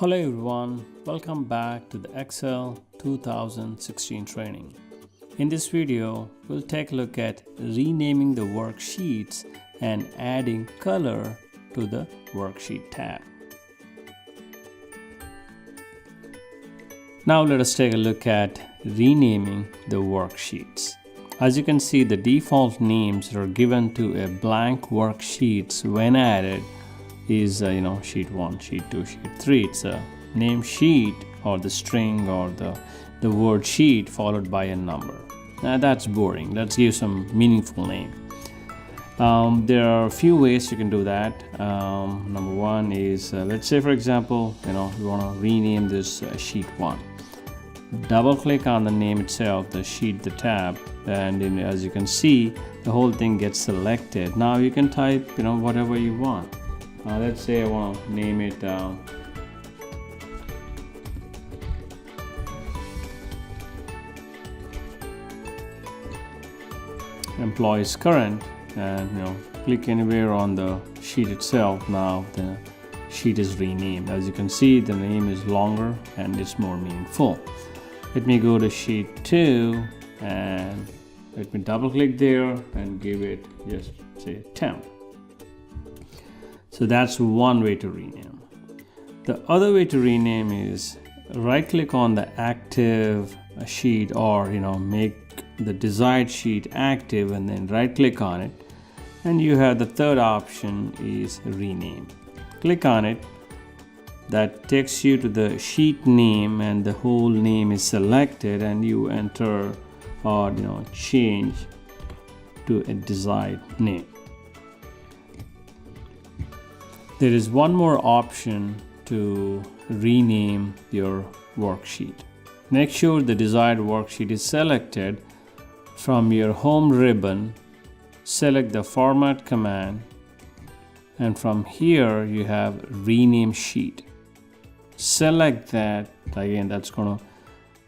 Hello everyone, welcome back to the Excel 2016 training. In this video, we'll take a look at renaming the worksheets and adding color to the worksheet tab. Now let us take a look at renaming the worksheets. As you can see, the default names are given to a blank worksheets when added is sheet 1, sheet 2, sheet 3. It's a name sheet or the string or the word sheet followed by a number. Now that's boring. Let's give some meaningful name. There are a few ways you can do that. Number one is let's say, for example, we want to rename this sheet 1. Double click on the name itself, the sheet, the tab, and as you can see, the whole thing gets selected. Now you can type whatever you want. Let's say I want to name it employees current, and click anywhere on the sheet itself. Now the sheet is renamed. As you can see, the name is longer and it's more meaningful. Let me go to sheet 2 and let me double click there and give it just say temp. So that's one way to rename. The other way to rename is right click on the active sheet, or make the desired sheet active and then right click on it, and you have the third option is rename. Click on it. That takes you to the sheet name and the whole name is selected, and you enter or change to a desired name. There is one more option to rename your worksheet. Make sure the desired worksheet is selected. From your home ribbon, select the format command, and from here you have rename sheet. Select that. Again, that's going to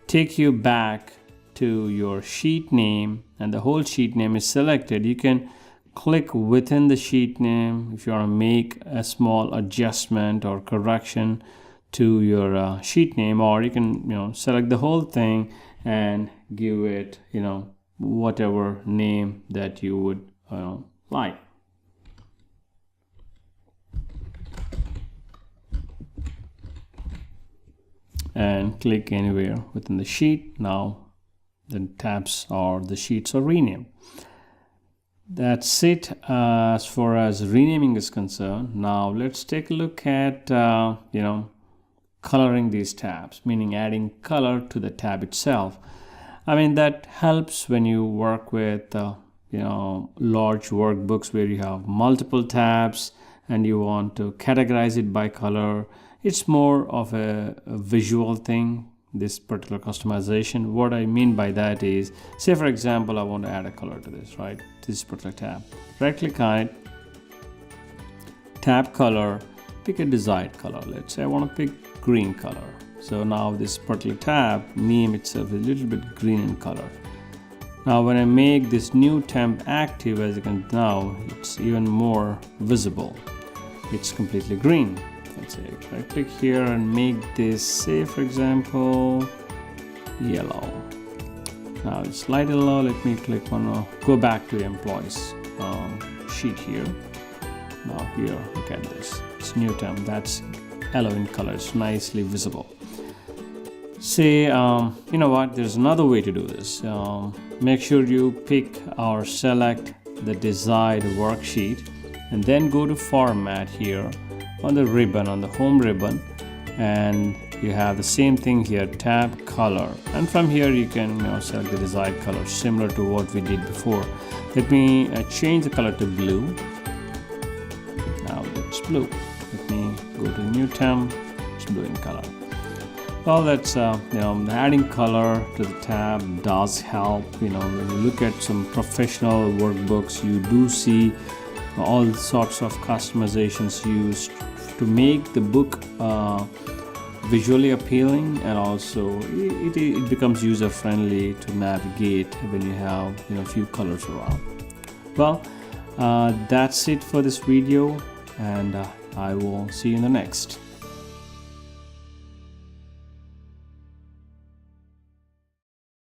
take you back to your sheet name, and the whole sheet name is selected. You can click within the sheet name if you want to make a small adjustment or correction to your sheet name, or you can select the whole thing and give it whatever name that you would like. And click anywhere within the sheet. Now the tabs or the sheets are renamed. That's it as far as renaming is concerned. Now let's take a look at coloring these tabs, meaning adding color to the tab itself. That helps when you work with large workbooks where you have multiple tabs and you want to categorize it by color. It's more of a visual thing, this particular customization. What I mean by that is, say for example, I want to add a color to this, right? This particular tab. Right click on it, tab color, pick a desired color. Let's say I want to pick green color. So now this particular tab name itself is a little bit green in color. Now when I make this new temp active, as you can now, it's even more visible. It's completely green. Let's say right click here and make this, say for example, yellow. Now it's light yellow. Let me click on go back to employees sheet here. Now here, look at this. It's new temp. That's yellow in color. It's nicely visible. Say there's another way to do this. Make sure you pick or select the desired worksheet and then go to format here on the ribbon, on the home ribbon, and you have the same thing here, tab color, and from here you can select the desired color similar to what we did before. Let me change the color to blue. Now it's blue. Let me go to new temp. It's blue in color. Well, that's adding color to the tab does help. When you look at some professional workbooks, you do see all sorts of customizations used to make the book visually appealing, and also it becomes user friendly to navigate when you have a few colors around. Well, that's it for this video, and I will see you in the next.